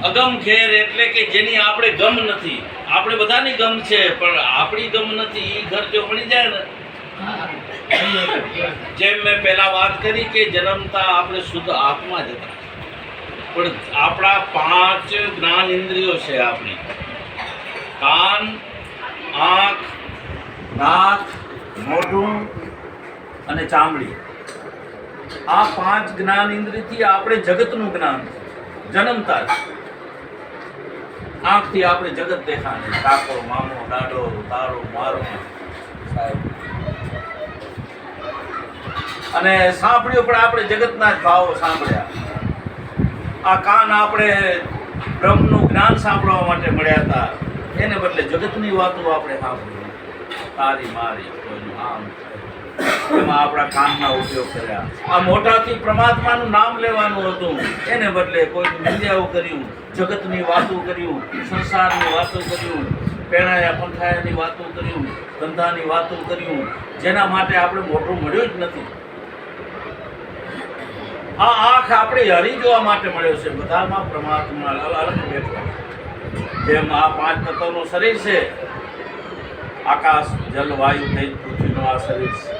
અગમ ખેર એટલે કે જેની આપણે ગમ નથી. આપણે બધાની ગમ છે પણ આપણી ગમ નથી. એ ઘર જો મળી જાય ને, જેમ મેં પહેલા વાત કરી કે જન્મતા આપણે શુદ્ધ આત્મા જ હતા, પણ આપણા 5 જ્ઞાન ઇન્દ્રિયો છે. આપણી કાન, આંખ, નાક, મોઢું અને ચામડી. આ 5 જ્ઞાન ઇન્દ્રિયથી આપણે જગતનું જ્ઞાન જન્મતા જ. આંખથી આપણે જગત દેખાય, કાકો, મામો, દાડો, તારો, મારો, સાહેબ. અને સાંભળ્યું પણ આપણે જગતના જ ભાવો સાંભળ્યા. આ કાન આપણે બ્રહ્મનું જ્ઞાન સાંભળવા માટે મળ્યા હતા, એને બદલે જગતની વાતો આપણે સાંભળી. તારી મારી કોઈનું આમ, એમાં આપણા કાનના ઉપયોગ કર્યા. આ મોઢાથી પરમાત્માનું નામ લેવાનું હતું, એને બદલે કોઈની નિંદાઓ કર્યું, જગતની વાતો કર્યું, સંસારની વાતો કર્યું, પેણાયા પંથાયાની વાતો કર્યું, ધંધાની વાતો કર્યું, જેના માટે આપણે મોઢું મળ્યું જ નથી. આ આંખ આપણે હરી જોવા માટે મળ્યો છે. બધામાં પરમાત્મા અલગ બેઠો. જેમ આ 5 તત્વનું શરીર છે, આકાશ, જલ, વાયુ, તેજ, પૃથ્વીનું આ શરીર છે,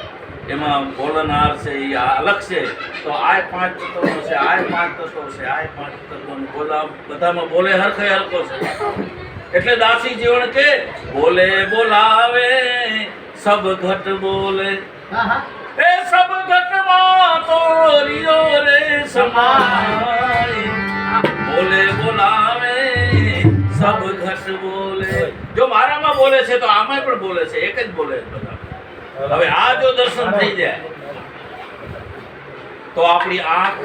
એમાં બોલનાર છે એ અલગ છે. તો આ 5 તત્વનો છે, આ 5 તત્વો છે, આ 5 તત્વોનું બોલા બધામાં બોલે હરખે હરખો છે. એટલે દાસી જીવન કે બોલે બોલાવે સબ ઘટ બોલે, એ સબ ઘટમાં તો રિયો રે સમાય. બોલે બોલાવે સબ ઘટ બોલે. જો મારામાં બોલે છે તો આમાં પણ બોલે છે, એક જ બોલે બધા. હવે આ જો દર્શન થઈ જાય તો આપણી આંખ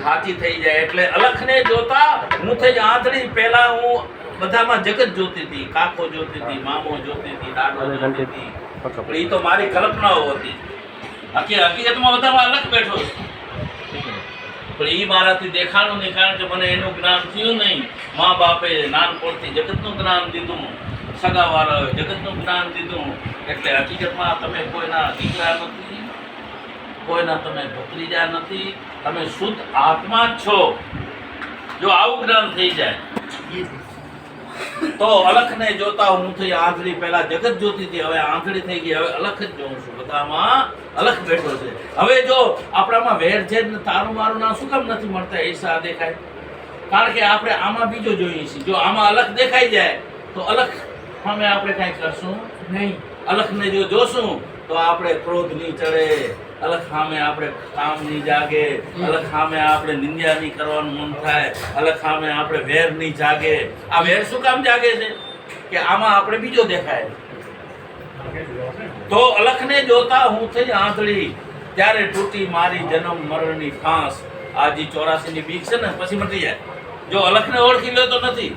સાચી થઈ જાય. એટલે અલખને જોતા હું થઈ આંધળી. પહેલા હું બધામાં જગત જોતી હતી, કાકો જોતી હતી, મામો જોતી હતી, દાદો જોતી હતી, પણ એ તો મારી કલ્પનાઓ હતી. હકીકતમાં બધામાં અલગ બેઠો છે, પણ એ મારાથી દેખાણું નહીં, કારણ કે મને એનું જ્ઞાન થયું નહીં. મા બાપે નાનપણથી જગતનું જ્ઞાન દીધું, સગાવાળાએ જગતનું જ્ઞાન દીધું. એટલે હકીકતમાં તમે કોઈના દીકરા નથી, કોઈના તમે ભત્રીજા નથી, તમે શુદ્ધ આત્મા જ છો. જો આવું જ્ઞાન થઈ જાય તો અલખને જોતા હું થઈ આંધળી. પહેલા જગત જોતી હતી, હવે આંધળી થઈ ગઈ, હવે અલખ જ જોઉં છું. બધામાં અલખ બેઠો છે. હવે જો આપણામાં વેર છે ને તારું મારું નામ શું કામ નથી મળતા ઈર્ષા દેખાય? કારણ કે આપણે આમાં બીજો જોઈએ છીએ. જો આમાં અલખ દેખાઈ જાય તો અલખ સામે આપણે કાંઈ કરશું નહીં. અલખને જો જોશું તો આપણે ક્રોધ નહીં ચડે, અલખ સામે આપણે કામ નહીં જાગે, અલખ સામે આપણે નિંદા નહીં કરવાનું મન થાય, અલખ સામે આપણે વેર નહીં જાગે. આ વેર શું કામ જાગે છે કે આમાં આપણે બીજો દેખાય. તો અલખને જોતા હું થઈ આંધળી, ત્યારે તૂટી મારી જન્મ મરણની ફાંસ. આ જે 84 ની બીક છે ને પછી મટી જાય. જો અલખને ઓળખી લો તો નથી.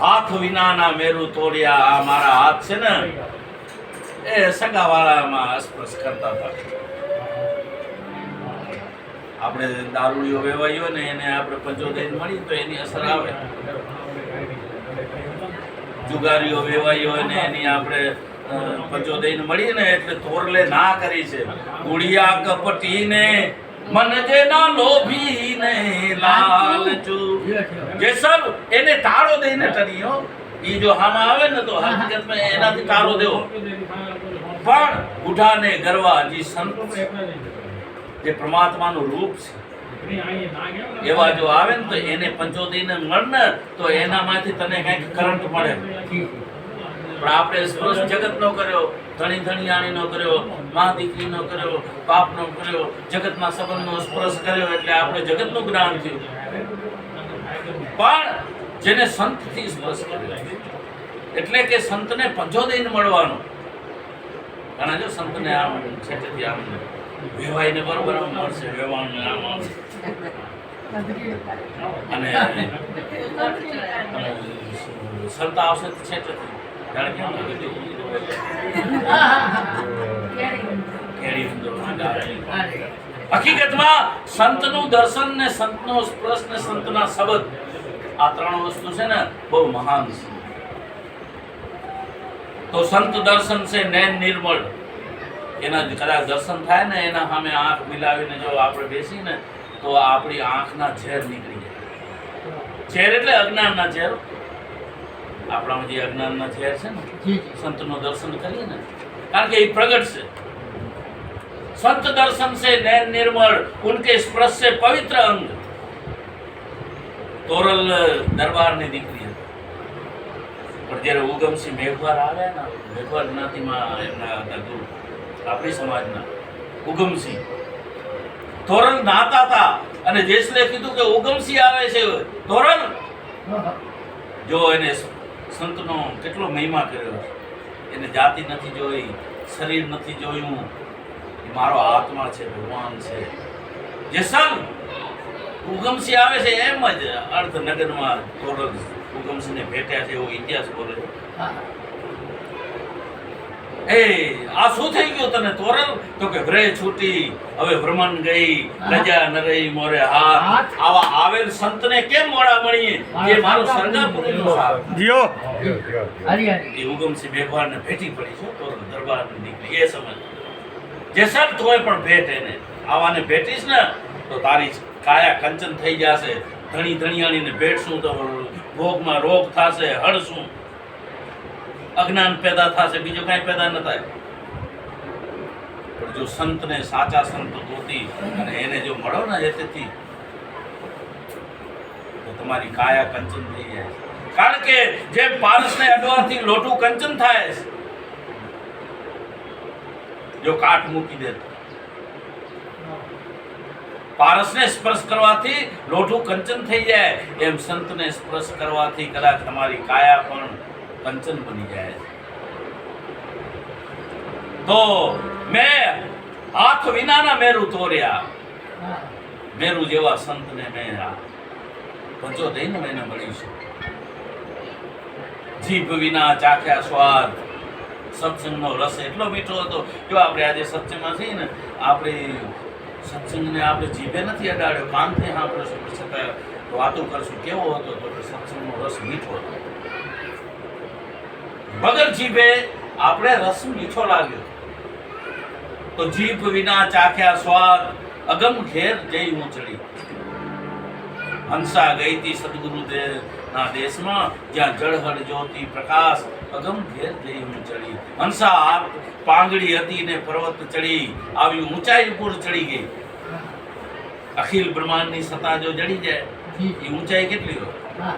હાથ વિનાના મેરુ તોડ્યા. આ મારા હાથ છે ને એ સગાવાળામાં સ્પર્શ કરતા હતા. આપણે દારૂડીઓ વેવાયો ને એને આપણે પંચોતેર મળી તો એની અસર આવે. જુગારીઓ વેવાયો ને એની આપણે પંચોતેર મળી ને એટલે તોરલે ના કરી છે. ગુડિયા કપટીને મન જેના લોભીને લાલચુ. જેસલ એને તાળો દઈને ટરીયો. ઈ જો હામાં આવે ને તો હકીકતમાં એનાથી તાળો દેવો. પણ બુઢાને ગરવા જે સંત જે પરમાત્માનું રૂપ છે એવા જો આવે ને તો એને પંચોતેરને મળને તો એનામાંથી તને કંઈક કરંટ મળે. પણ આપણે સ્પર્શ જગત નો કર્યો, ધણી ધણીયાણી નો કર્યો, મા દીકરી નો કર્યો, બાપ નો કર્યો, જગતના સંબંધનો સ્પર્શ કર્યો એટલે આપણે જગતનું જ્ઞાન થયું. પણ જેને સંતથી સ્પર્શ કર્યો એટલે કે સંતને પંચોતેર મળવાનો. ઘણા જો સંતને આમ છેટેથી આમ વેવાઈને બરોબર મળશે, વેવાણને આમ આવશે અને સંત આવશે તો છેટેથી હકીકતમાં સંતનું દર્શન ને સંતનો સ્પર્શ ને સંતના શબ્દ આ 3 વસ્તુ છે ને બહુ મહાન છે. તો સંત દર્શન છે નૈન નિર્મળ, એના કદાચ દર્શન થાય ને એના સામે આંખ મિલાવીને જો આપણે બેસીને તો આપણી આંખના ઝેર નીકળી જાય. ઝેર એટલે અજ્ઞાનના ઝેર. આપણામાં જે અજ્ઞાનના ઝેર છે ને, સંતનું દર્શન કરીએ ને, કારણ કે એ પ્રગટ છે. સંત દર્શન से नैन निर्मल उनके स्पर्श से पवित्र अंग. તોરલ દરબારની દીકરી હતી, પણ જ્યારે ઉગમસિંહ મેઘવાર આવ્યા ને, મેઘવાર જ્ઞાતિમાં એમના હતા ગુરુ, આપણી સમાજના ઉગમસિંહ. તોરલ નાતા હતા અને જેસલે કીધું કે ઉગમસિંહ આવે છે. તોરલ જો એને સંતનો કેટલો મહિમા કર્યો. એને જાતિ નથી જોઈ, શરીર નથી જોયું, મારો આત્મા છે, ભગવાન છે. જેસલ ઉગમસિંહ આવે છે એમ જ અર્ધનગરમાં તોરલ ઉગમસિંહને ભેટ્યા છે એવો ઇતિહાસ બોલે. એ આ શું થઈ ગયું તને તોરલ? તો કે વ્રે છૂટી હવે ભ્રમણ ગઈ, લજા ન રહી મોરે હાથ. આવા આવેલ સંતને કેમ મોડા મળીએ જે મારો સરગાપુરીનો સાથ. જીઓ એ ઉગમસિંહ મેઘવારને ભેટી પડી છે તોરલ દરબારની દીકરી. એ સમજ જેસલ તોય પણ ભેટ એને આવાને ભેટીશ ને તો તારી કાયા કંચન થઈ જશે. ધણી ધણિયાણીને ભેટશું તો ભોગમાં રોગ થશે, હળશું, અજ્ઞાન પેદા થશે, બીજું કાંઈ પેદા ન થાય. પણ જો સંતને, સાચા સંત ગોતી અને એને જો મળો ને હેતેથી તો તમારી કાયા કંચન થઈ જાય. કારણ કે જેમ પારસને અડવાથી લોટું કંચન થાય છે, જો કાટ મૂકી દે, પારસને સ્પર્શ કરવાથી લોઢું કંચન થઈ જાય, એમ સંતને સ્પર્શ કરવાથી કદાચ તમારી કાયા પણ કંચન બની જાય. તો મેં હાથ વિનાના મેરુ તોર્યા, મેરુ જેવા સંતને મેં પંચો દઈને એને મળીશું. જીભ વિના ચાખ્યા સ્વાદ, સત્સંગનો રસ એટલો મીઠો હતો. જો આપણે આજે સત્સંગમાં છીએ ને, આપણે સત્સંગને આપણે જીભે નથી અડાડ્યો, કાનથી સાંભળીશું, છતાં વાતો કરશું. કેવો હતો? તો સત્સંગનો રસ મીઠો હતો. વગર જીભે આપણે રસ મીઠો લાગ્યો. તો જીભ વિના ચાખ્યા સ્વાદ, અગમ ઘેર જઈ ઊંચડી. હંસા ગઈ તી સદગુરુ ના દેશમાં, જ્યાં જળહળ જ્યોતિ પ્રકાશ, અગમ ઘેર જઈ ઊંચડી. હંસા પાંગડી હતી ને પર્વત ચડી, આવી ઊંચાઈ ઉપર ચડી ગઈ. અખિલ બ્રહ્માંડની સત્તા જો જડી જાય એ ઊંચાઈ કેટલી હોય?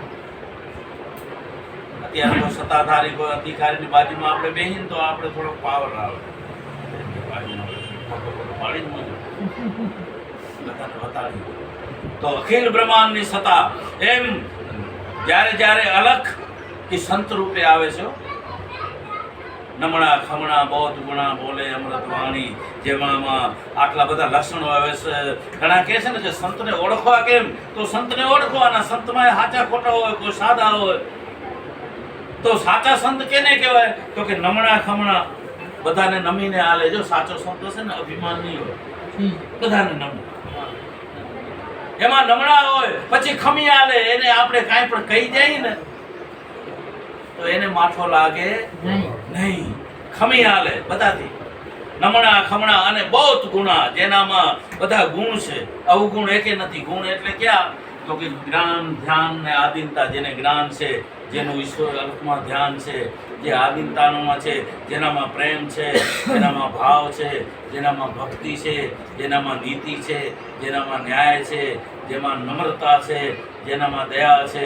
અત્યારે કોઈ સત્તાધારી, કોઈ અધિકારીની બાજુમાં આપણે બેહીને તો આપણે થોડો પાવર આવે, તો અખિલ બ્રહ્માંડની સત્તા એમ જ્યારે જ્યારે અલખ એ સંત રૂપે આવે છે. નમણા ખમણા બૌદ્ધ ગુણા બોલે અમૃત વાણી, જેમાં આટલા બધા લક્ષણો આવે છે. ઘણા કહે છે ને કે સંતને ઓળખવા કેમ? તો સંતને ઓળખવાના, સંતમાં સાચા ખોટા હોય, કોઈ સાદા હોય. તો સાચા સંત કેને કહેવાય? તો કે નમણા ખમણા, બધાને નમીને હાલે. જો સાચો સંત હશે ને અભિમાન નહીં હોય, બધાને નમે. એમાં નમણા હોય પછી ખમી હાલે, એને આપણે કાંઈ પણ કહી જાય ને તો એને માથો લાગે નહીં. ખમી હાલે બધાથી. નમણા ખમણા અને બૌદ્ધ ગુણા, જેનામાં બધા ગુણ છે, અવગુણ એકે નથી. ગુણ એટલે ક્યાં? તો કે જ્ઞાન, ધ્યાન ને આધીનતા. જેને જ્ઞાન છે, જેનું ઈશ્વર અલ્પમાં ધ્યાન છે, જે આધીનતામાં છે, જેનામાં પ્રેમ છે, જેનામાં ભાવ છે, જેનામાં ભક્તિ છે, જેનામાં નીતિ છે, જેનામાં ન્યાય છે, જેમાં નમ્રતા છે, જેનામાં દયા છે,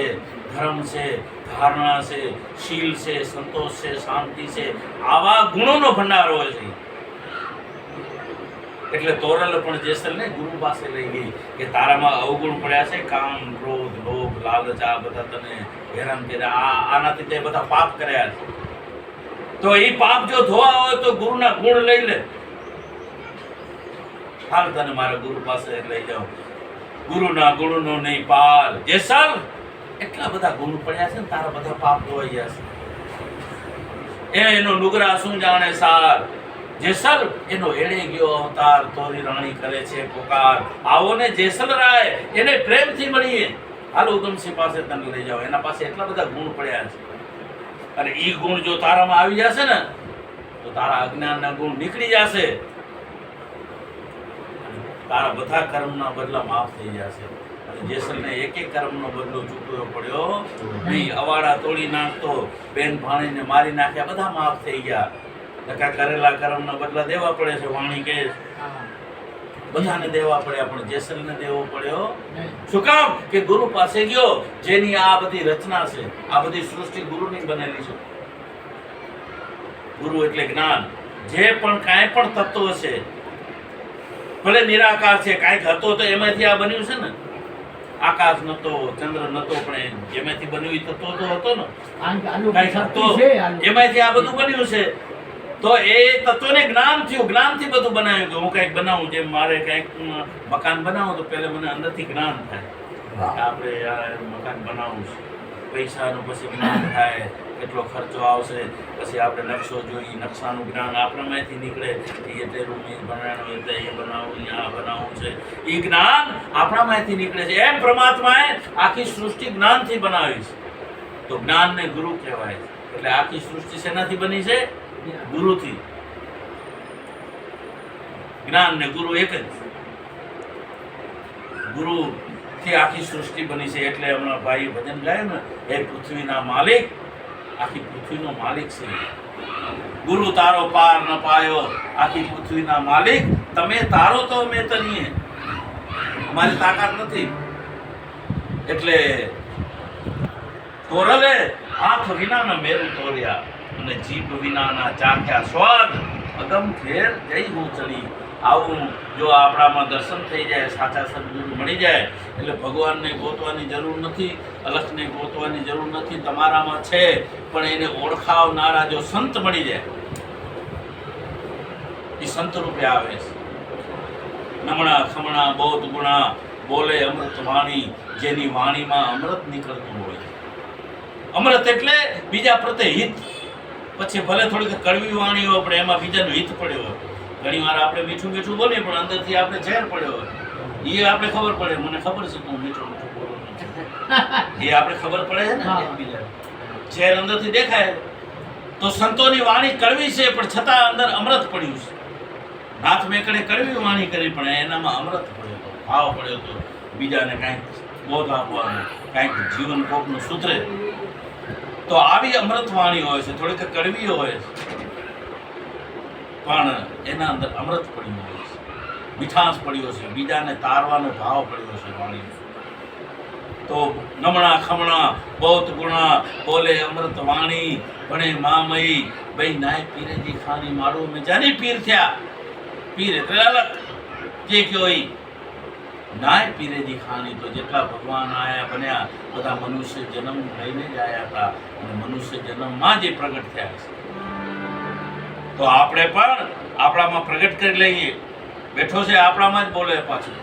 ધર્મ છે, ધારણા છે, શીલ છે, સંતોષ છે, શાંતિ છે. આવા ગુણોનો ભંડાર હોય છે. એટલે તોરલ પણ જેસલને ગુરુ પાસે લઈ ગઈ કે તારામાં અવગુણ પડ્યા છે, કામ, ક્રોધ, લોભ, લાલચ, આ બધા તને હેરાન કર્યા, આનાથી તે બધા પાપ કર્યા છે. તો એ પાપ જો ધોવા હોય તો ગુરુના ગુણ લઈ લે. હાલ તને મારા ગુરુ પાસે લઈ જાઉં. ગુરુના ગુણનો નહીં પાર. જેસલ એટલા બધા ગુણ પડ્યા છે ને, તારા બધા પાપ ધોવાઈ જશે. એનો નુગરા શું જાણે સાર. જેસલ એનો એળે ગયો અવતાર, તોરી રાણી કરે છે પુકાર. આવો ને જેસલ રાય, એને પ્રેમથી મળીએ. હાલ ઉગમસિંહ પાસે તને લઈ જાઓ. એના પાસે એટલા બધા ગુણ પડ્યા છે, અને ઈ ગુણ જો તારામાં આવી જશે ને તો તારા અજ્ઞાનના ગુણ નીકળી જશે, તારા બધા કર્મના બદલા માફ થઈ જશે. અને જેસલને એક એક કર્મનો બદલો ચૂકવવો પડ્યો નહીં. અવાડા તોડી નાખતો, બેન ભાણીને મારી નાખ્યા, બધા માફ થઈ ગયા. નકા કરેલા કર્મના બદલા દેવા પડે છે. વાણી કે બધાને દેવા પડ્યા, પણ જેસલને દેવો પડ્યો. શું કામ? કે ગુરુ પાસે ગયો, જેની આ બધી રચના છે, આ બધી સૃષ્ટિ ગુરુની બનેલી છે. ગુરુ એટલે જ્ઞાન. જે પણ કાંઈ પણ તત્વ છે, ભલે નિરાકાર છે, કાંઈક હતો તો એમાંથી આ બન્યું છે ને. આકાશ નતો, ચંદ્ર નતો, પણ જેમાંથી બન્યું એ તત્વ તો હતો ને. કાંઈક હતો, એમાંથી આ બધું બન્યું છે. તો એ તત્વને જ્ઞાન થયું, જ્ઞાનથી બધું બનાવ્યું. કે હું કંઈક બનાવું, જેમ મારે કંઈક મકાન બનાવું તો પહેલા મને અંદરથી જ્ઞાન થાય આપણે આ મકાન બનાવવું છે. પૈસાનું પછી જ્ઞાન થાય, કેટલો ખર્ચો આવશે, પછી આપણે નકશો જોઈએ, નકશાનું જ્ઞાન આપણામાંથી નીકળે. એ તે રૂમ બનાવવાનું, એટલે એ બનાવવું, આ બનાવવું છે, એ જ્ઞાન આપણામાંથી નીકળે છે. એમ પરમાત્માએ આખી સૃષ્ટિ જ્ઞાનથી બનાવી છે. તો જ્ઞાનને ગુરુ કહેવાય છે. એટલે આખી સૃષ્ટિ શેનાથી બની છે? ગુરુથી. જ્ઞાન ને ગુરુ એક જ. ગુરુ થી આખી સૃષ્ટિ બની છે. એટલે હમણાં ભાઈ ભજન ગાય ને, એ પૃથ્વીના માલિક, આખી પૃથ્વીનો માલિક છે. ગુરુ તારો પાર ન પાયો, આખી પૃથ્વીના માલિક તમે તારો તો અમે તરીએ, અમારી તાકાત નથી. એટલે તોરલે આંખ વિનાના મેરુ તોર્યા, અને જીભ વિનાના ચાખ્યા સ્વાદ, અગમ ઘેર જઈ હું ચડી. આવું જો આપણામાં દર્શન થઈ જાય, સાચા સદગુરુ મળી જાય, એટલે ભગવાનને ગોતવાની જરૂર નથી, અલખને ગોતવાની જરૂર નથી. તમારામાં છે, પણ એને ઓળખાવનારા જો સંત મળી જાય, એ સંત રૂપે આવે છે. નમણા ખમણા બૌદ્ધ ગુણા, બોલે અમૃત વાણી, જેની વાણીમાં અમૃત નીકળતું હોય. અમૃત એટલે બીજા પ્રત્યે હિત. પછી ભલે થોડીક કડવી વાણી હોય, પણ એમાં બીજાનું હિત પડ્યો હોય. ઘણી વાર આપણે મીઠું મીઠું બોલીએ, પણ અંદરથી આપણે ઝેર પડ્યો હોય. એ આપણે ખબર પડે, મને ખબર છે હું મીઠું મીઠું બોલું નથી, એ આપણે ખબર પડે છે ને એકબીજા. ઝેર અંદરથી દેખાય. તો સંતોની વાણી કડવી છે, પણ છતાં અંદર અમૃત પડ્યું છે. નાથ મેકડે કડવી વાણી કરી, પણ એનામાં અમૃત પડ્યો હતો, ભાવ પડ્યો હતો. બીજાને કાંઈક બોધ આપવાનો, કાંઈક જીવન કોકનું સુધરે. તો આવી અમૃત વાણી હોય છે, થોડીક કડવી હોય છે, પણ એના અંદર અમૃત પડ્યું હોય છે, મીઠાશ પડ્યો છે, બીજાને તારવાનો ભાવ પડ્યો છે વાણી. તો નમણા ખમણા બૌદ્ધ ગુણા, બોલે અમૃત વાણી, ભણે મામઈ, ભાઈ નાય પીરેજી ખાની મારું મેં જાની પીર થયા. પીર એટલે અલગ, જે કયો ઈ નાય પીરેજી ખાની. તો જેટલા ભગવાન આયા બન્યા, બધા મનુષ્ય જન્મ લઈને જ આવ્યા હતા, અને મનુષ્ય જન્મમાં જે પ્રગટ થયા છે. તો આપણે પણ આપણામાં પ્રગટ કરી લઈએ. બેઠો છે આપણામાં જ બોલે પાછું.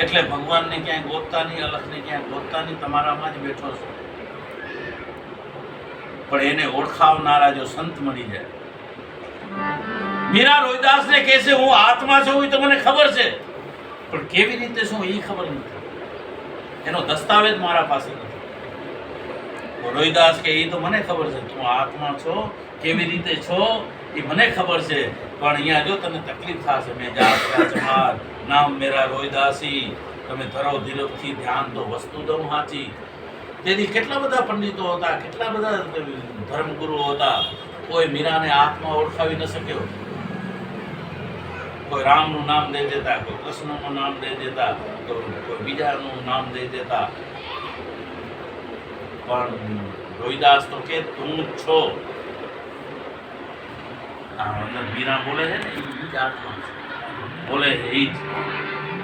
એટલે ભગવાનને ક્યાંય ગોતતા નહીં, અલખને ક્યાંય ગોતતા નહીં, તમારામાં જ બેઠો છે. પણ એને ઓળખાવનારા જો સંત મળી જાય. મીરા રોહિદાસને કહે છે હું આત્મા છું, એ તો મને ખબર છે, પણ કેવી રીતે શું એ ખબર નથી. એનો દસ્તાવેજ મારા પાસે નથી. રોહિદાસ કે એ તો મને ખબર છે, તું આત્મા છો, કેવી રીતે છો એ મને ખબર છે, પણ અહીંયા જો તને તકલીફ થશે. મેં જાત ચમાર નામ મેરા રોહિદાસી, તમે ધરો ધીરજથી ધ્યાન તો વસ્તુ દઉં હાચી. તેથી કેટલા બધા પંડિતો હતા, કેટલા બધા ધર્મગુરુઓ હતા, કોઈ મીરાને આત્મા ઓળખાવી ન શક્યો. કોઈ રામનું નામ દઈ દેતા, કોઈ કૃષ્ણનું નામ દઈ દેતા, તો કોઈ બીજાનું નામ દઈ દેતા. પણ રોહિદાસ તો કે તું જ છો. મીરા બોલે છે ને, એ જ આત્મા બોલે છે, એ જ.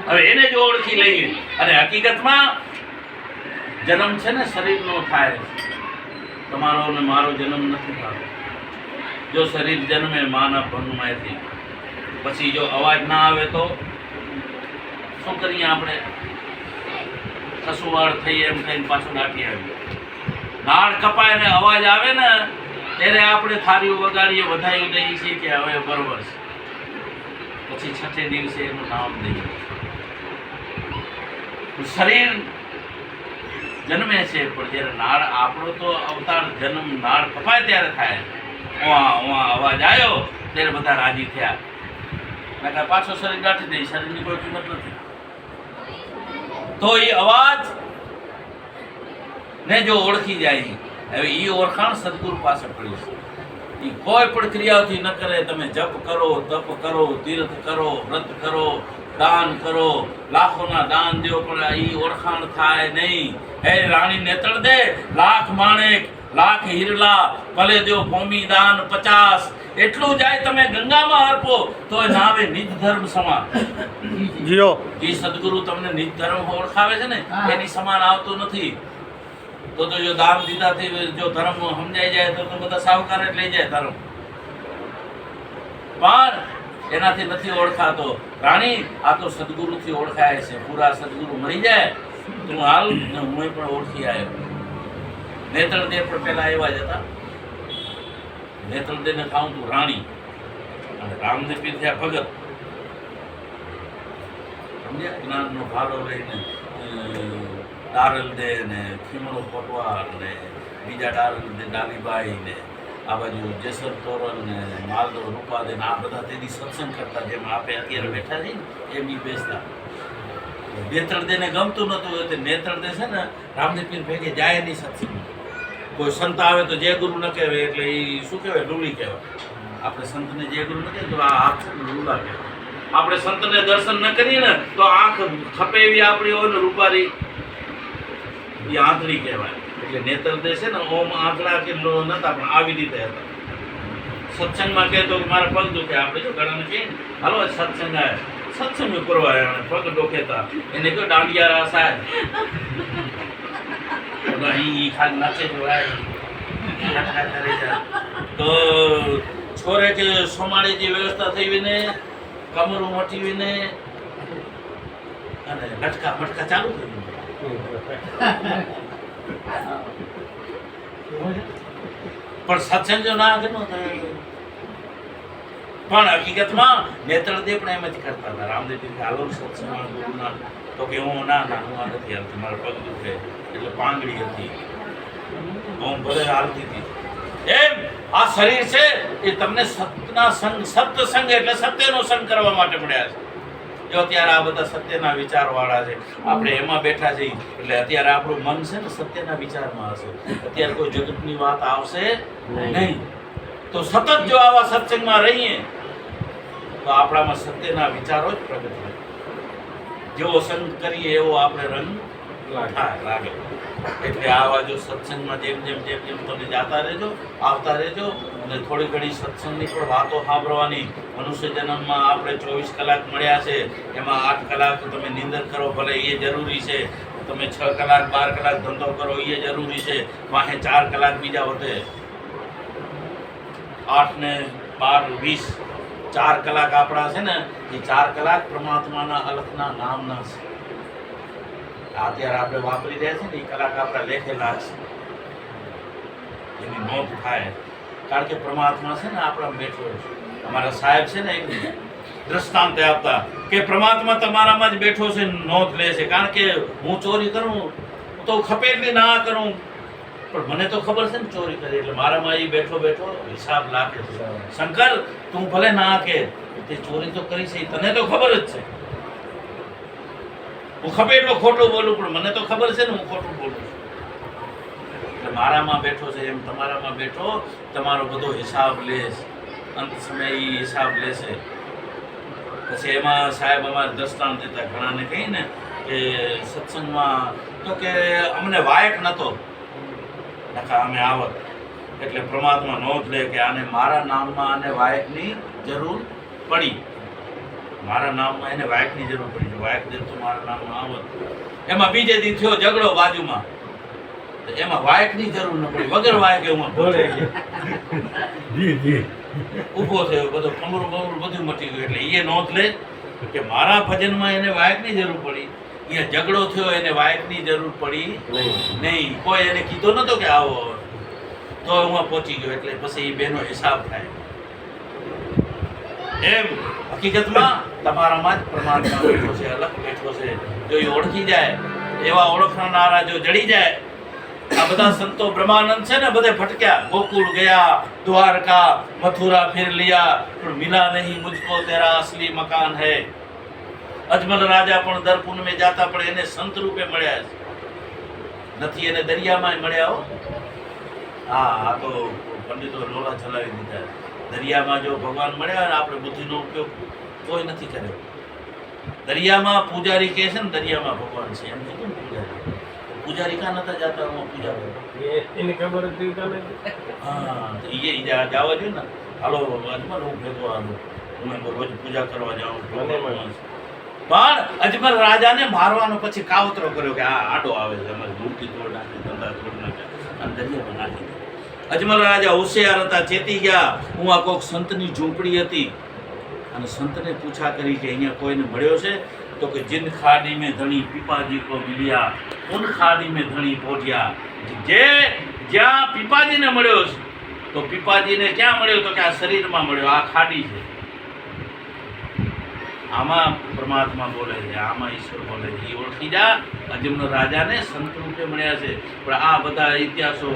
હવે એને જો ઓળખી લઈએ, અને હકીકતમાં જન્મ છે ને શરીરનો થાય, તમારો ને મારો જન્મ નથી થતો. જો શરીર જન્મે માના ભંગમાંથી, પછી જો અવાજ ના આવે તો શું કરીએ આપણે? કસુવાડ થઈએ એમ કહીને પાછું નાખી આવીએ. નાળ કપાય ને અવાજ આવે ને, ત્યારે આપણે થાળીઓ વગાડીએ, વધાવી દઈએ છીએ કે હવે બરોબર છે. પછી છઠ્ઠે દિવસે એનું નામ દઈએ. શરીર જન્મે છે, પણ જ્યારે નાળ આપણો તો અવતાર જન્મ નાળ કપાય ત્યારે થાય. અવાજ આવ્યો ત્યારે બધા રાજી થયા. નકર પાછો શરીર ગાંઠી દે, શરીરની કોઈ કિંમત નથી. તો એ અવાજ ને જો ઓળખી જાય, હવે એ ઓળખાણ સદગુરુ પાસે પડી છે. એ કોઈ પણ ક્રિયાઓથી ન કરે. તમે જપ કરો, તપ કરો, તીર્થ કરો, વ્રત કરો, દાન કરો, લાખોના દાન દો, પણ એ ઓળખાણ થાય નહીં. હે રાણી નેતળ દે લાખ માણેક, લાખ હિરલા, ભલે દો ભૂમિ દાન 50, એટલું જાય તમે ગંગામાં અર્પો તો એ નાવે નિજ ધર્મ સમાન. જીઓ એ સદગુરુ તમને નિજ ધર્મ ઓળખાવે છે ને, એની સમાન આવતું નથી. તો જો દાન દીધાથી જો ધર્મ સમજાઈ જાય તો બધા સાવકાર જ લઈ જાય ધર્મ, પણ એનાથી નથી ઓળખાતો. રાણી આ તો સદગુરુથી ઓળખાય છે. પૂરા સદગુરુ મળી જાય તું હાલ ને હું પણ ઓળખી આવ્યો. નેત્રદેવ પણ પહેલા એવા જ હતા. નેત્રદેવને થાઉં તું રાણી અને રામને પીધ્યા ભગત. સમજ્યા? જ્ઞાનનો ભાલો લઈને ડારલ દે ને ખીમણો કોટવાર ને બીજા ડારલ દે ડાલીબાઈ ને આ બાજુ જેસર તોરલ ને માલદો રૂપાદે ને આ બધા તેની સત્સંગ કરતા, જેમ આપણે અત્યારે બેઠા છીએ ને એમ ઈ બેસતા. નેત્રદેવને ગમતું નહોતું એટલે નેત્રદેવ છે ને રામદેવ પીર ભેગે જાય નહીં સત્સંગ. કોઈ સંત આવે તો જય ગુરુ ન કહેવાય, એટલે એ શું કહેવાય, લુલી કહેવાય. આપણે સંતને જય ગુરુ ન કહેવાય તો આ હાથ લુલા કહેવાય. આપણે સંતને દર્શન ન કરીએ ને તો આંખ ખપે એવી આપણી હોય ને રૂપારી, એ આંધળી કહેવાય. એટલે નેત્રદેવ છે ને ઓમ આંધળા કે નતા, પણ આવી રીતે હતા. સત્સંગમાં કહેતો કે મારા પગ દુખે, આપણે જો ઘણાને કહીએ હાલો સત્સંગ આવે, સત્સંગ કરવા પગ દુખેતા એને કહ્યું દાંડિયા રાસ આવે. અહીં ખાલી નાચે તો છોરે કે સોમાળી જે વ્યવસ્થા થઈ ને કમરું મટી ને અને લટકા મટકા ચાલુ થઈ પણ સત્સંગ જો ના આગળ ન થાય. પણ હકીકતમાં નેત્રદેવ પણ એમ જ કરતા હતા. રામદેવ હાલો સત્સંગમાં ગુરુના તો કે હું ના હું આ નથી હાલતી, મારા પગ દુખે, એટલે પાંગડી હતી, હું ભલે હાલતી હતી. એમ આ શરીર છે એ તમને સત્યના સંગ, સત્સંગ એટલે સત્યનો સંગ કરવા માટે મળ્યા છે. જો અત્યારે આ બધા સત્યના વિચારવાળા છે, આપણે એમાં બેઠા છીએ એટલે અત્યારે આપણું મન છે ને સત્યના વિચારમાં હશે. અત્યારે કોઈ જગતની વાત આવશે નહીં. તો સતત જો આવા સત્સંગમાં રહીએ તો આપણામાં સત્યના વિચારો જ પ્રગટ થાય. જેવો સંગ કરીએ એવો આપણે રંગ લાગે. એટલે આવા જો સત્સંગમાં જેમ જેમ જેમ જેમ તમે જાતા રહેજો, આવતા રહેજો, અને થોડી ઘણી સત્સંગની પણ વાતો સાંભળવાની. મનુષ્ય જન્મમાં આપણે 24 કલાક મળ્યા છે, એમાં 8 કલાક તમે નિંદર કરો, ભલે એ જરૂરી છે. તમે 6 કલાક 12 કલાક ધંધો કરો એ જરૂરી છે. વાહે 4 કલાક બીજા વધે, 8 ને 12 20 4 કલાક આપણા છે ને, એ 4 કલાક પરમાત્માના અલખના નામના છે. અત્યારે આપણે વાપરી રહ્યા છે ને એ કલાક આપણા લેખેલા છે, એની નોંધ થાય. કારણ કે પરમાત્મા છે ને આપણા બેઠો છે. અમારા સાહેબ છે ને એક દ્રષ્ટાંત આપતા કે પરમાત્મા તમારામાં જ બેઠો છે, નોંધ લે છે. કારણ કે હું ચોરી કરું તો ખપે એટલી ના કરું, પણ મને તો ખબર છે ને ચોરી કરી, એટલે મારામાં એ બેઠો બેઠો હિસાબ લાગે છે. શંકર તું ભલે ના કે તે ચોરી તો કરી છે, તને તો ખબર જ છે. હું ખપે એટલો ખોટું બોલું, પણ મને તો ખબર છે ને હું ખોટું બોલું છું. એટલે મારામાં બેઠો છે એમ તમારામાં બેઠો તમારો બધો હિસાબ લેશ. અંત સમયે એ હિસાબ લેશે. પછી એમાં સાહેબ અમારે દ્રષ્ટાંત દેતા, ઘણાને કહી ને કે સત્સંગમાં તો કે અમને વાયક નહોતો, નખા અમે આવત. એટલે પરમાત્મા નોંધ લે કે આને મારા નામમાં આને વાયકની જરૂર પડી. મારા નામમાં એને વાયકની જરૂર પડી છે. વાયક દે તો મારા નામમાં આવત. એમાં બીજે દી થયો ઝઘડો બાજુમાં, એમાં વાયકની જરૂર ન પડી, વગર વાયકે હું ઊભો થયો, બધો કમરું બમરું બધું મટી ગયું. એટલે એ નોંધ લે કે મારા ભજનમાં એને વાયકની જરૂર પડી, અહીંયા ઝઘડો થયો એને વાયકની જરૂર પડી નહીં. કોઈ એને કીધો નતો કે આવો, તો હું પહોંચી ગયો. એટલે પછી એ બેનો હિસાબ થાય. એમ હકીકતમાં તમારામાં જ પરમાત્મા બેઠો છે, અલગ બેઠો છે. જો એ ઓળખી જાય, એવા ઓળખનારા જો જડી જાય આ બધા સંતો બ્રહ્માનંદ છે ને બધે ભટક્યા, ગોકુળ ગયા, દ્વારકા મથુરા ફિર લિયા, પણ મિલા નહીં મુझको તેરા અસલી મકાન હૈ. અજમલ રાજા પણ દર પૂનમે જાતા, પણ એને સંત રૂપે મળ્યા છે, નથી એને દરિયામાં મળ્યા હો. આ તો પંડિતો લોલા ચલાવી દીધા. દરિયામાં જો ભગવાન મળ્યા ને આપણે બુદ્ધિનો ઉપયોગ કોઈ નથી કર્યો. દરિયામાં પૂજારી કહે છે ને દરિયામાં ભગવાન છે એમ કીધું ને પૂજારી. પૂજારી કાં નતા જાતા હું પૂજા કરવા? એની ખબર હતી કાલે. હા તો એ જવા જોઈએ ને. હાલો અજમલ હું ભેગો આવું, હું રોજ પૂજા કરવા જાઉં. પણ અજમલ રાજાને મારવાનો પછી કાવતરો કર્યો કે આ આડો આવે છે, અમારી મૂર્તિ તોડ નાખી, ધંધા તોડ નાખ્યા અને દરિયામાં નાખી દીધા. અજમલ રાજા હોશિયાર હતા, ચેતી ગયા. હું આ કોઈક સંતની ઝૂંપડી હતી અને સંતને પૂછા કરી કે અહીંયા કોઈને મળ્યો છે? તો કે જિન ખાડી મેં ધણી પીપાજી કો મિલ્યા, ઉન ખાડી મેં ધણી પહોંચ્યા. જે જ્યાં પીપાજીને મળ્યો છે, તો પીપાજીને ક્યાં મળ્યો? તો કે આ શરીરમાં મળ્યો, આ ખાડી છે. આમાં પરમાત્મા બોલે છે, આમાં ઈશ્વર બોલે છે. એ ઓળખી જા. અજમલ રાજાને સંત રૂપે મળ્યા છે, પણ આ બધા ઇતિહાસો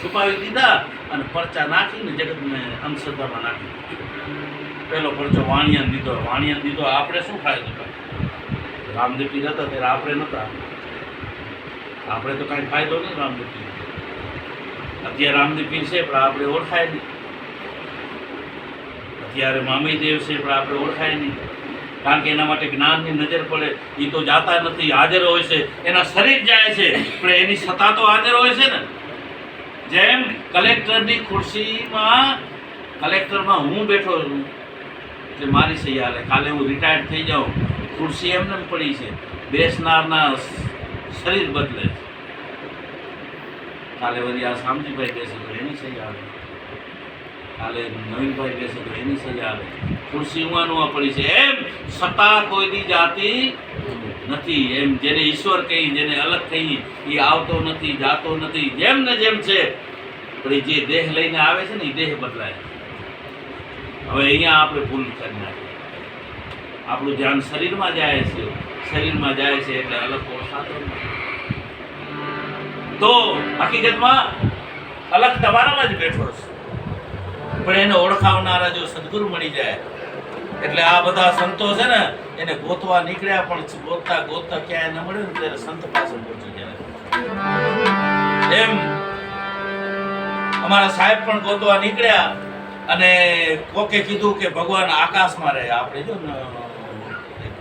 છુપાવી દીધા અને પરચા નાખીને જગતને અંધશ્રદ્ધામાં નાખી. પેલો પરચો વાણિયાને દીધો. વાણિયાને દીધો આપણે શું ફાયદો થાય? રામદેવ પીર હતા ત્યારે આપણે નહોતા, આપણે તો કાંઈ ફાયદો નહીં રામદેવ પીર. અત્યારે રામદેવ પીર છે પણ આપણે ઓળખાય નહીં. અત્યારે મામી દેવ છે પણ આપણે ઓળખાય નહીં, કારણ કે એના માટે જ્ઞાનની નજર પડે. એ તો જાતા નથી, હાજર હોય છે, એના શરીર જાય છે પણ એની સત્તા તો હાજર હોય છે ને. જેમ કલેક્ટરની કલેક્ટરમાં હું બેઠો છું એટલે મારી સહી હાલે, કાલે હું રિટાયર્ડ થઈ જાઉં, ખુરશી એમને પડી છે, બેસનારના શરીર બદલે છે. કાલે વળી આ શામજીભાઈ બેસે તો એની સહી હાલે, કાલે નવીનભાઈ બેસે તો એની સહી હાલે. ખુરશી ઉવાનું પડી છે. એમ સત્તા કોઈની જાતી નથી. એમ જેને ઈશ્વર કહી, જેને અલગ કહી, એ આવતો નથી, જાતો નથી. જેમ ને જેમ છે, પણ જે દેહ લઈને આવે છે ને એ દેહ બદલાય. હવે અહીંયા આપણે ભૂલ કરી નાખીએ. આપણું ધ્યાન શરીરમાં જાય છે, શરીરમાં જાય છે એટલે અલગ ઓળખાતો નથી. તો હકીકતમાં અલગ તમારામાં જ બેઠો છે, પણ એને ઓળખાવનારા જો સદગુરુ મળી જાય એટલે આ બધા સંતો છે ને એને ગોતવા નીકળ્યા, પણ ગોતતા ગોતતા ક્યાંય ન મળ્યું ને ત્યારે સંત પાસે પહોંચી જાય. એમ અમારા સાહેબ પણ ગોતવા નીકળ્યા અને કોકે કીધું કે ભગવાન આકાશમાં રહે. આપણે જો ને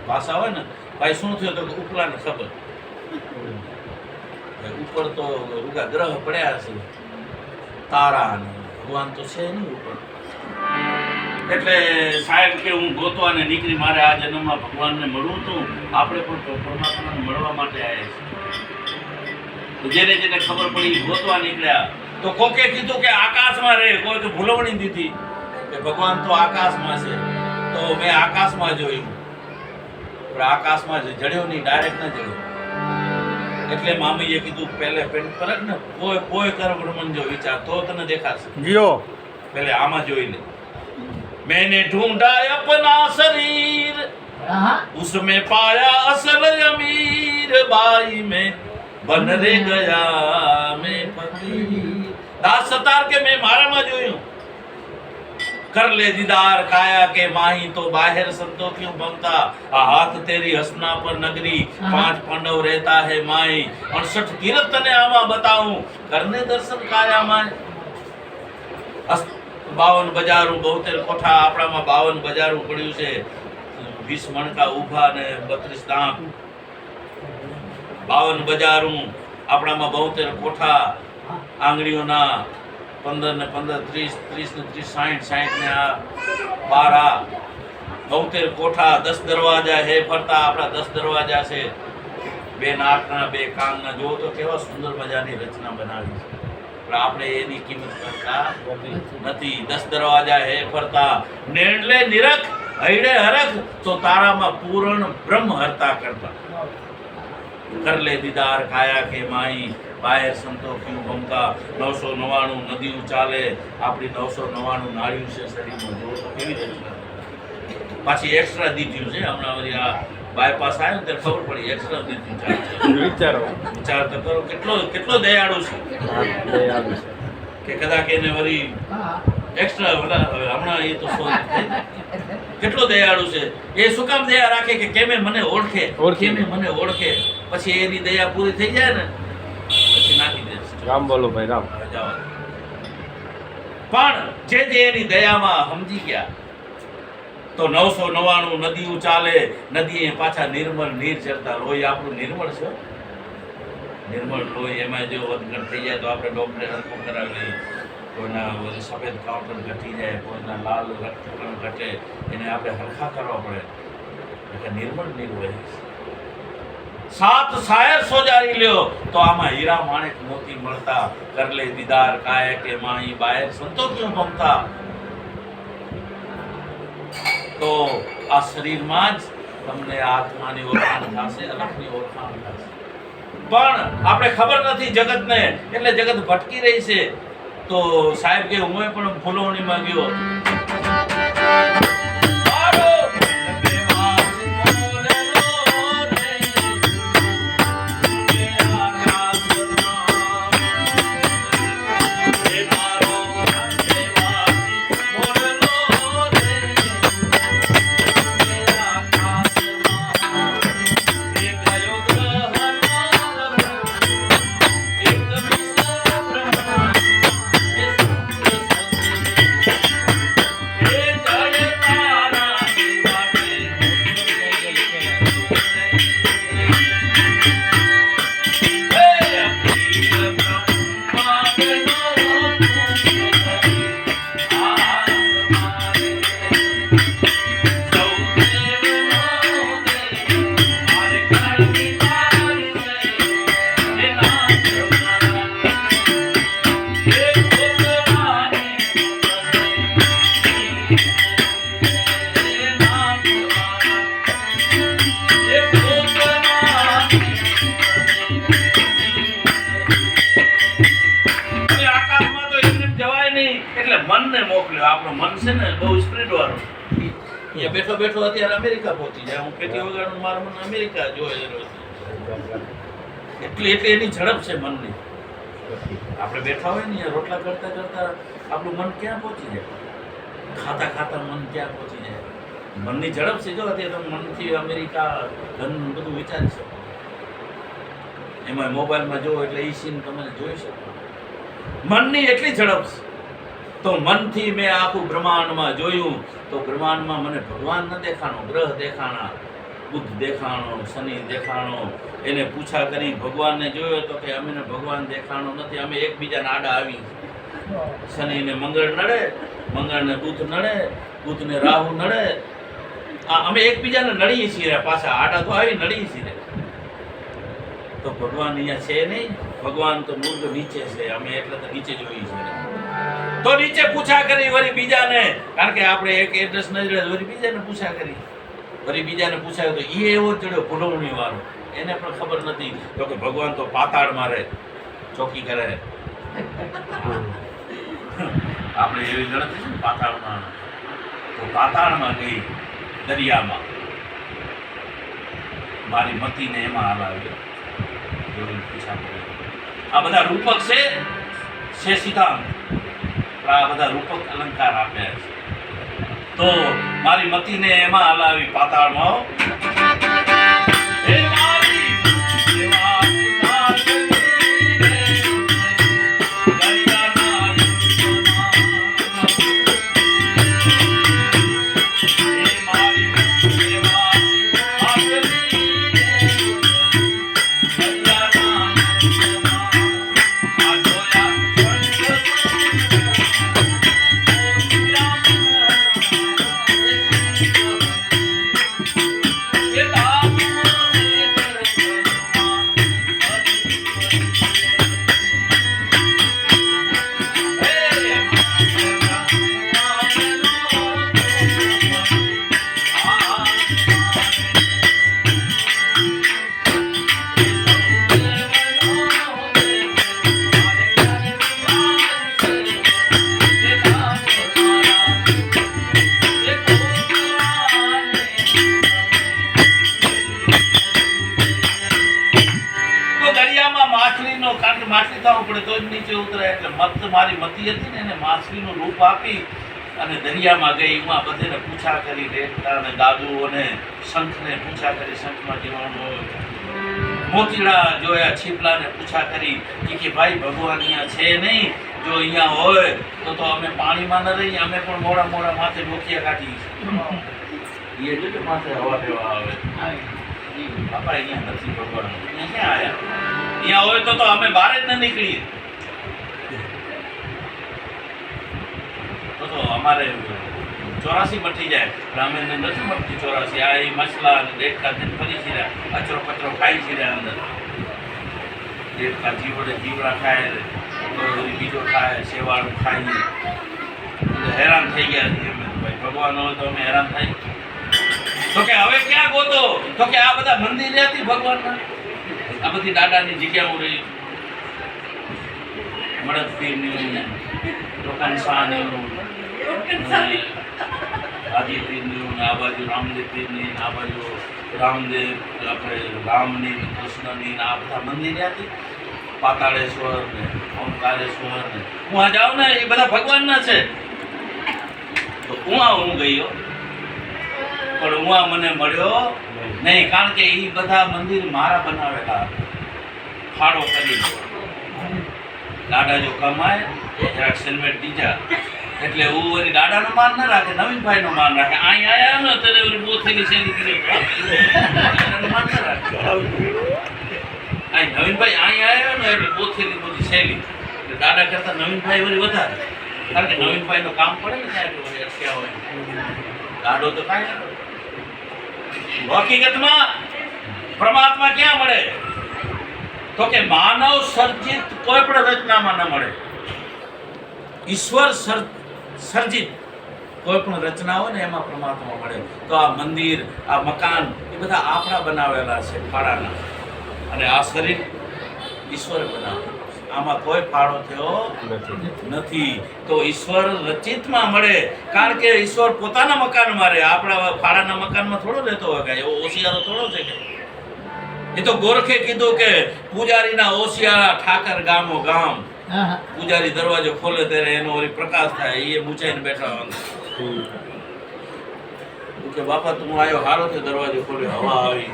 ભાષા હોય ને, ભાઈ શું થયું? તો ઉપલાને ખબર, ઉપર તો રૂગા ગ્રહ પડ્યા છે, તારા ને ભગવાન તો છે નહીં ઉપર. એટલે સાહેબ કે હું ગોતવાને નીકળી, મારે આ જન્મમાં ભગવાનને મળવું હતું. આપણે પણ પરમાત્માને મળવા માટે આવ્યા છીએ. જેને જેને ખબર પડી ગોતવા નીકળ્યા. તો કોકે કીધું કે આકાશમાં રહે, કોઈ તો ભૂલવણી દીધી કે ભગવાન તો આકાશમાં છે. તો મેં આકાશમાં જોયું, પણ આકાશમાં જડ્યો નહીં, ડાયરેક્ટ ન જડ્યો. એટલે મામીએ કીધું પહેલે ફરક ને કોઈ કર્મ જો વિચાર તો તને દેખાશે. જીઓ પહેલે આમાં જોઈ લે. मैंने ढूंढा अपना शरीर, उसमें पाया असल अमीर, बाई में बन रे गया मैं फकीर. દાસ સતાર કે મેં મારામાં જોયું. कर ले दीदार काया के माही, तो बाहर संतो क्यों बनता. आ हाथ तेरी हसना पर नगरी, 5 पांडव रहता है माई. 68 तीर्थ तने आमा बताऊं, करने दर्शन काया माय. 52 બજારું 72 કોઠા, આપણામાં 52 બજારું પડ્યું છે. 20 મણકા ઊભા ને 32 દાંત. 52 બજારું, આપણામાં 72 કોઠા, આંગળીઓના 15 ને 15 30 30 ને 30 60 ને આ 12 72 કોઠા. 10 દરવાજા હે ફરતા, આપણા 10 દરવાજા છે. 2 નાકના 2 કાનના. જો તો કેવા સુંદર મજાની રચના બનાવી છે, પણ આપણે એની કિંમત કરતા નથી. 10 દરવાજા હે ફરતા, નેણલે નિરખ હૈડે હરખ, તો તારામાં પૂર્ણ બ્રહ્મ હરતા કરતા. કર લે દીદાર કાયા કે માઈ, બાહેર સંતો ક્યું ભમતા. 999 નદીઓ ચાલે, આપણી 999 નાળિયું છે શરીરમાં. જો તો કેવી રચના, પાછી એક્સ્ટ્રા દીધ્યું છે. હમણાં વળી આ બાયપાસ આવ્યો ને ત્યારે ખબર પડી એક્સ્ટ્રા દીધું ચાલે વિચારો વિચાર તો કરો કેટલો દયાળુ છે કે કદાચ એને વળી એક્સ્ટ્રા હમણાં એ તો કેટલો દયાળુ છે એ શું કામ દયા રાખે કે કેમે મને ઓળખે કેમે મને ઓળખે પછી એની દયા પૂરી થઈ જાય ને પછી નાખી દે રામ બોલો ભાઈ રામ. પણ જે એની દયામાં સમજી ગયા તો 999 નદીઓ ચાલે નદીએ પાછા નિર્મળ નીર ચડતા. લોહી આપણું નિર્મળ છે, નિર્મળ લોહી. એમાં જો વધઘટ થઈ જાય તો આપણે ડોક્ટરે હરખું કરાવી, કોઈના સફેદ કાઉન્ટર ઘટી જાય, કોઈના લાલ રક્તકણ ઘટે, એને આપણે હરખા કરવા પડે એટલે નિર્મળ નીર વહે. 7 શાયર સોજારી લ્યો તો આમાં હીરા માણેક મોતી મળતા, કરલે દીદાર કાય કે માઈ બાયર સંતો ક્યું ભમતા. તો આ શરીરમાં જ તમને આત્માની ઓળખાણ થશે, અલગની ઓળખાણ થશે. પણ આપણે ખબર નથી જગતને, એટલે જગત ભટકી રહી છે. તો સાહેબ કે હું પણ ફૂલોણીમાં ગયો. મનને મોકલ્યો. આપણું મન છે ને બહુ સ્પ્રીડ વાળું. અહીંયા બેઠો બેઠો અત્યારે અમેરિકા પહોંચી જાય. હું પેટી વગાડું, મારું મન અમેરિકા જોઈ રહ્યો છે. એટલી એની ઝડપ છે મનની. આપણે બેઠા હોય ને રોટલા કરતા કરતા આપણું મન ક્યાં પહોંચી જાય, ખાતા ખાતા મન ક્યાં પહોંચી જાય. મનની ઝડપ છે. જો અત્યારે તમે મનથી અમેરિકા ધન બધું વિચારી શકો. એમાં મોબાઈલમાં જોવો એટલે એ સીન તમે જોઈ શકો. મનની એટલી ઝડપ છે. તો મનથી મેં આખું બ્રહ્માંડમાં જોયું તો બ્રહ્માંડમાં મને ભગવાન ન દેખાણો, ગ્રહ દેખાણા, બુદ્ધ દેખાણો, શનિ દેખાણો. એને પૂછા કરી ભગવાનને જોયો તો કે અમને ભગવાન દેખાણો નથી, અમે એકબીજાને આડા આવી. શનિને મંગળ નડે, મંગળને બુધ નડે, બુધને રાહુ નડે. અમે એકબીજાને નડીએ છીએ, પાછા આડા તો આવી નડીએ છીએ. તો ભગવાન અહીંયા છે નહીં. ભગવાન તો મૂળ નીચે છે. અમે એટલે તો નીચે જોઈએ છીએ. તો નીચે પૂછા કરી વળી બીજાને, કારણ કે આપણે એક એડ્રેસ ન જડે વળી બીજાને પૂછા કરી, વળી બીજાને પૂછાયું તો એ એવો જ જડ્યો ફૂલવણી વાળો. એને પણ ખબર નથી તો કે ભગવાન તો પાતાળમાં રહે, ચોકી કરે. આપણે એવી ગણતરી છે ને પાતાળમાં. તો પાતાળમાં ગઈ દરિયામાં, મારી મતીને એમાં હલાવ્યો. પૂછા કરી. આ બધા રૂપક છે સિદ્ધાંત. આ બધા રૂપક અલંકાર આપ્યા છે. તો મારી મતીને એમાં હલાવી પાતાળમાં. માછલી થવું પડે તો જ નીચે ઉતરે. એટલે મારી મતી હતી ને એને માછલીનું રૂપ આપી અને દરિયામાં ગઈ. એમાં બધેને પૂછા કરી, રેખતા અને દાદુ અને શંખને પૂછા કરી, શંખમાં જીવાણું હોય. મોતીડા જોયા, છીપલાને પૂછા કરી કે ભાઈ ભગવાન અહીંયા છે નહીં, જો અહીંયા હોય તો અમે પાણીમાં ન રહીએ, અમે પણ મોડા મોડા માથે ડોકિયા કાઢીએ. એ જોજો માથે હવા દેવા આવે. બાપા અહીંયા નથી ભગવાન, અહીંયા ક્યાં આવ્યા? અહીંયા હોય તો અમે બહાર જ ન નીકળીએ. તો અમારે 84 મટી જાય, રામેન્દ્ર નથી મટતી 84. આ એ મસલા અને દેડકા ફરી છે, અચરો પચરો ખાઈ છે અંદર. દેડકા જીવડા ખાય, બીજો ખાય, શેવાળું ખાઈએ. હેરાન થઈ ગયા છીએ અમે. ભાઈ ભગવાન હોય તો અમે હેરાન થાય. તો કે હવે ક્યાં ગોતો? તો કે આ બધા મંદિર હતી ભગવાનના, આ બધી દાદાની જગ્યાઓ રહી. મળદ પીરની, કંસાની, આદિ પીરની, આ બાજુ રામદેવ પીરની, આ બાજુ રામદેવ આપણે રામની, કૃષ્ણની, આ બધા મંદિર હતી. પાતાળેશ્વર ને ઓમકારેશ્વર ને હું આ જાઉં ને એ બધા ભગવાનના છે. તો હું ગયો પણ હું મને મળ્યો નહીં, કારણ કે એ બધા મંદિર મારા બનાવેલા ફાળો કરી. દાદા જો કમાય જરાક સેલમેટ દીજા એટલે હું વળી દાદાનો માન ના રાખે, નવીનભાઈનો માન રાખે. અહીં આયા ને તને ઓલી બોથેલી શેલી કરી માન ના રાખે. અહીં નવીનભાઈ અહીં આવ્યો ને એટલે બોથેલી બધી શૈલી એટલે દાદા કરતા નવીનભાઈ વળી વધારે, કારણ કે નવીનભાઈનું કામ પડે ને ત્યારે અટક્યા હોય. દાદો તો કાંઈ ના. હકીકતમાં પરમાત્મા ક્યાં મળે? તો કે માનવ સર્જિત કોઈ પણ રચનામાં ન મળે. ઈશ્વર સર્જિત કોઈ પણ રચના હોય ને એમાં પરમાત્મા મળે. તો આ મંદિર, આ મકાન એ બધા આપણા બનાવેલા છે ફાળાના, અને આ શરીર ઈશ્વરે બનાવેલું. આમાં કોઈ ફાળો થયો નથી. તો ઈશ્વર રચિતમાં મળે, કારણ કે ઈશ્વર પોતાના મકાનમાં રહે, આપણા ફાળાના મકાનમાં થોડો રહેતો હોય. કાંઈ એવો ઓશિયારો થોડો છે કે? એ તો ગોરખે કીધું કે પૂજારીના ઓશિયારા ઠાકર ગામો ગામ. પૂજારી દરવાજો ખોલે ત્યારે એનો ઓલી પ્રકાશ થાય, એ મૂંચાઈને બેઠા હોય કે બાપા તું આવ્યો હારો થયો, દરવાજો ખોલ્યો, હવા આવી,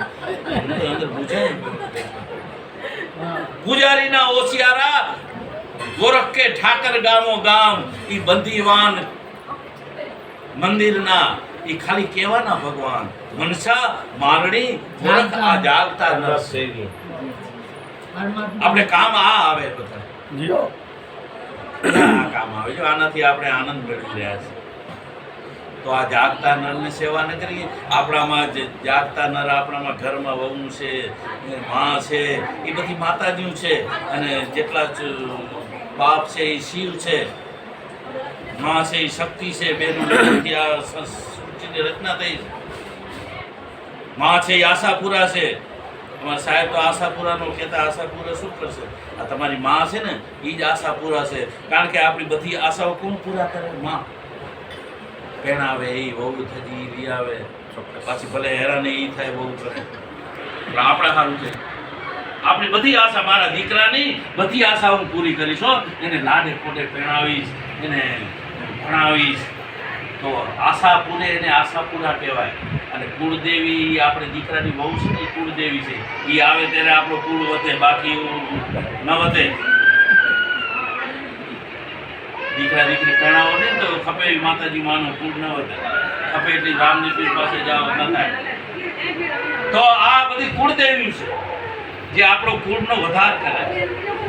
અંદર મૂંચાય. પૂજારીના ઓશિયારા ગોરખ કે ઠાકર ગામો ગામ. ઈ બંદીવાન મંદિરના ઈ ખાલી કેવાના ભગવાન મનસા મારણી ગોરખ આ જાગતા નર. આપણે કામ આ આવે બધા કામ આવે જો આનાથી આપણે આનંદ મેળવી રહ્યા છીએ. તો આ જાગતા નરની સેવા ન કરીએ. આપણામાં જે જાગતા નર, આપણામાં ઘરમાં વહુ છે, માં છે, એ બધી માતાજીઓ છે, અને જેટલા બાપ છે એ શિવ છે, માં છે એ શક્તિ છે. બેનું સૃષ્ટિની રચના થઈ છે. માં છે એ આશાપુરા છે. અમારા સાહેબ તો આશાપુરાનો કહેતા, આશાપુરા શું કરશે? આ તમારી માં છે ને એ જ આશાપુરા છે. કારણ કે આપણી બધી આશાઓ કોણ પૂરા કરે? માં પહેણાવે, એ બહુ થતી લઈ આવે, પાછી ભલે હેરાન એ થાય બહુ કરે, પણ આપણા સારું છે. આપણી બધી આશા, મારા દીકરાની બધી આશા હું પૂરી કરીશ. એને લાડે ખોટે પહેણાવીશ, એને ભણાવીશ. તો આશા પૂરે એને આશાપુરા કહેવાય. અને કુળદેવી આપણે દીકરાની બહુ છે ને, એ કુળદેવી છે. એ આવે ત્યારે આપણો કુળ વધે, બાકી ન વધે. દીકરા દીકરી પહેણાવો ને તો ખપે માતાજી માનો કુળ ન વધે. ખપે એટલી રામની પીર પાસે જાઓ ન થાય. તો આ બધી કુળદેવી છે જે આપણો કુળનો વધાર કરે.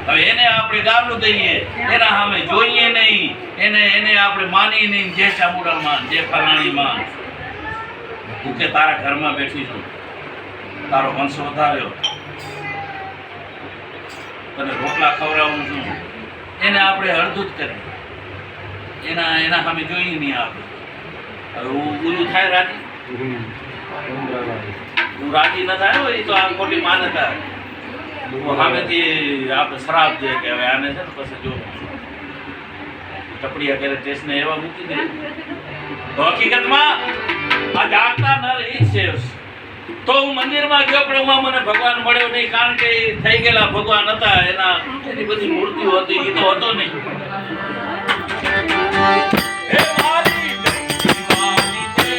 હવે એને આપણે ગામનું દઈએ, એના સામે જોઈએ નહીં, એને આપણે માની નહીં. જે ચામુંડા માન, જે ફલાણી માન, તું કે તારા ઘરમાં બેઠી છું, તારો વંશ વધાર્યો, તને રોટલા ખવડાવું છું, એને આપણે અડધું જ કરીએ. એના સામે જોઈએ નહીં આપણે. હવે ઊંધું થાય રાજી, હું રાજી ન થાય એ તો આ ખોટી માન્યતા. સામેથી આપણે શ્રાપ દે કે હવે આને છે ને પછી જો ટપડિયા કરે ટેસ્ટને એવા મૂકી દે. તો હકીકતમાં આ જાગતા નર એ છે. તો હું મંદિરમાં ગયો પણ એમાં મને ભગવાન મળ્યો નહીં, કારણ કે એ થઈ ગયેલા ભગવાન હતા, એની બધી મૂર્તિઓ હતી, એ તો હતો નહીં. હે મારી દીવાની તે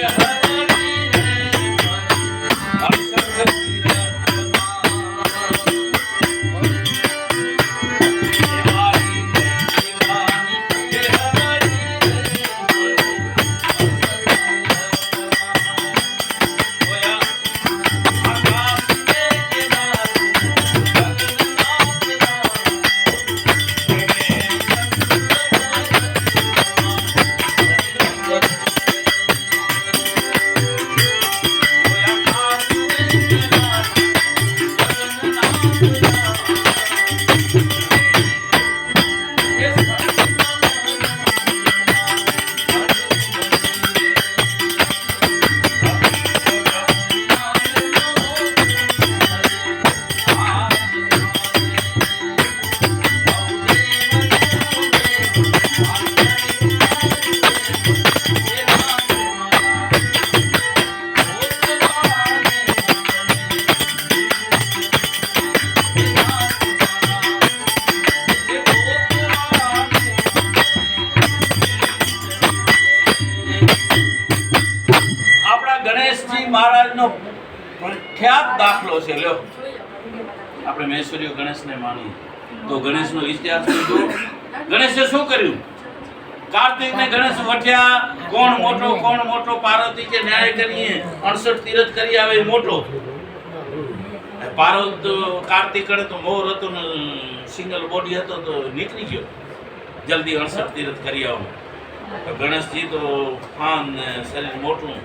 મહારાજનો પ્રખ્યાત દાખલો છે. લ્યો, આપણે મહેશ્વરીઓ ગણેશને માની તો ગણેશનો ઇતિહાસ લીધો. ગણેશે શું કર્યું? કાર્તિકને ગણેશ વઠ્યા, કોણ મોટો પાર્વતી કે ન્યાય કરીએ 68 તીરથ કરી આવે એ મોટો. કાર્તિક કરે તો મોર હતો ને સિંગલ બોડી હતો તો નીકળી ગયો જલ્દી 68 તીરથ કરી આવો. ગણેશજી તો ફાન ને શરીર મોટું,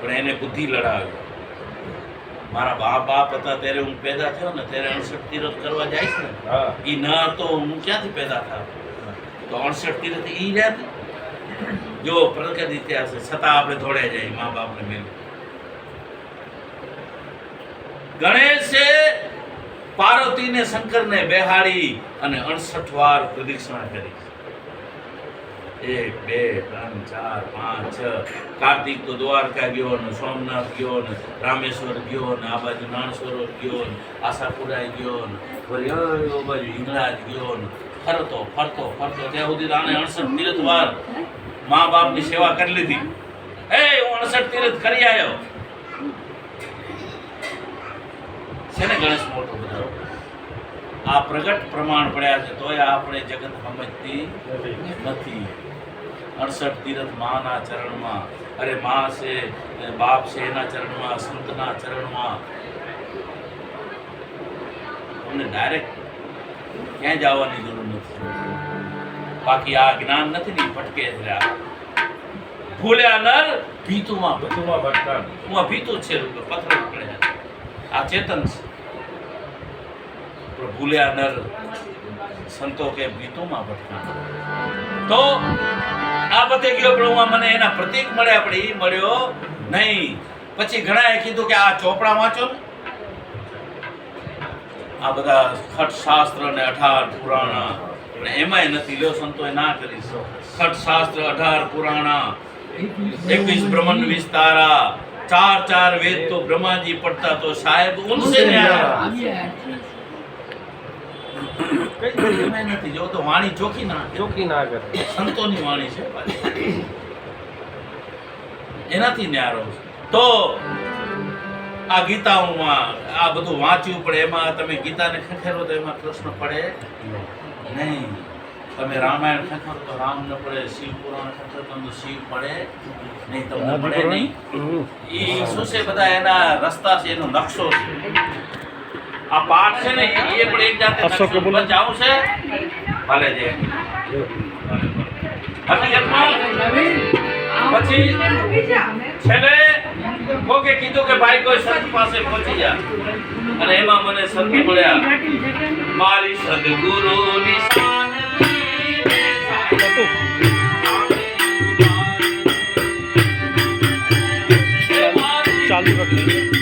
પણ એને બુદ્ધિ લડાવી. મારા બાપ હતા ત્યારે હું પેદા થયો ને ત્યારે 68 તીરથ કરવા જાય છે ને, એ ન તો હું ક્યાંથી પેદા થાવ? તો 68 તીરથ ઈ રહ્યા. જો પ્રગટ ઇતિહાસ છે, છતાં આપણે દોડ્યા જાય મા બાપને મેળવી. ગણેશે પાર્વતીને શંકરને બેહાડી અને 68 વાર પ્રદક્ષિણા કરી. 1 2 3 4 5 6. કાર્તિક તો દ્વારકા ગયો ને સોમનાથ ગયો ને રામેશ્વર ગયો ને આ બાજુ નાણસરોવર ગયો ને આશાપુરા ગયો ને વળી આ બાજુ હિંગળાજ ગયો ને ફરતો ત્યાં સુધી આને 68 તીરથ વાર મા બાપની સેવા કરી લીધી. હું 68 તીરથ કરી આવ્યો છે ને. ગણેશ મોટો બધા આ પ્રગટ પ્રમાણ પડ્યા છે, તોય આપણે જગત સમજતી નથી. 68 તીરથ માના ચરણમાં, અરે મા છે, બાપ છે એના ચરણમાં, સંતના ચરણમાં. તમને ડાયરેક્ટ ક્યાંય જવાની જરૂર નથી. બાકી આ જ્ઞાન નથી ને ભટકે રહ્યા. ભૂલ્યા નર ભીતુમાં ભટકા. હું આ ભીતું છે, પથ્થર પડ્યા. આ ચેતન છે. ભૂલ્યા નર સંતો કે ભીતુમાં ભટકા. તો આ બધે ગયો પણ મને એના પ્રતીક મળ્યા, પણ એ મળ્યો નહીં. પછી ઘણાએ કીધું કે આ ચોપડા વાંચો ને, આ બધા ખટ શાસ્ત્ર ને 18 પુરાણા, પણ એમાંય નથી. લ્યો, સંતોએ ના કરી. ખટ શાસ્ત્ર 18 પુરાણા, 21 બ્રહ્મણ વિસ્તારા, 4 વેદ તો બ્રહ્માજી પડતા તો સાહેબ ઉનસે ન્યારા. નથી જો તો વાણી ચોખી ના કરે. સંતોની વાણી છે, એનાથી ન્યારો. તો આ ગીતાઓમાં આ બધું વાંચ્યું, પણ એમાં તમે ગીતાને ખખેરો તો એમાં કૃષ્ણ પડે નહીં. તમે રામાયણ ખખેરો તો રામ ન પડે, શિવ પુરાણ ખખેરો તો શિવ પડે નહીં, તમને પડે નહીં. એ શું છે, બધા એના રસ્તા છે, એનો નકશો છે. આ પાઠ છે ને એ પણ એક જાતે જાવું છે ભલે છે. હકીકતમાં પછી છેલ્લે કોકે કીધું કે ભાઈ કોઈ સંત પાસે પહોંચી જા, અને એમાં મને સંત મળ્યા. મારી સદગુરુની ચાલુ રાખી.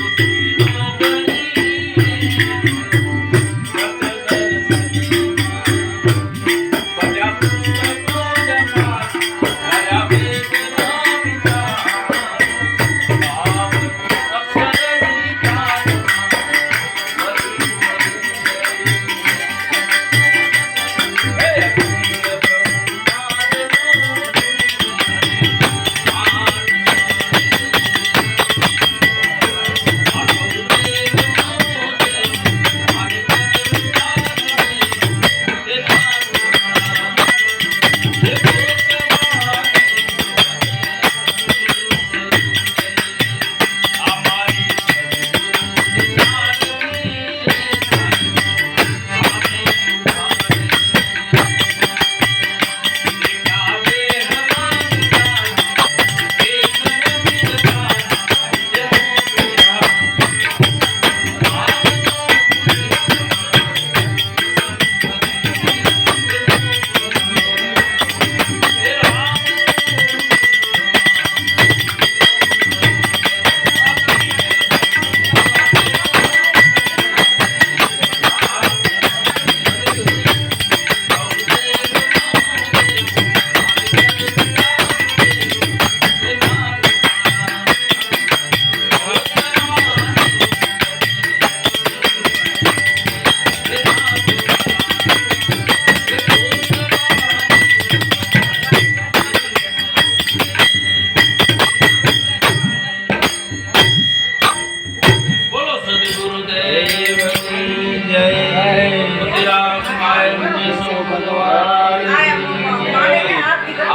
कायम जैसो भगवान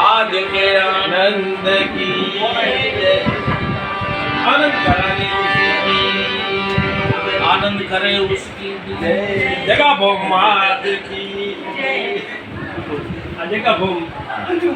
आदि के आनंद की आनंद कराने उसकी आनंद करे उसकी जगह भोग मात की जगह भोग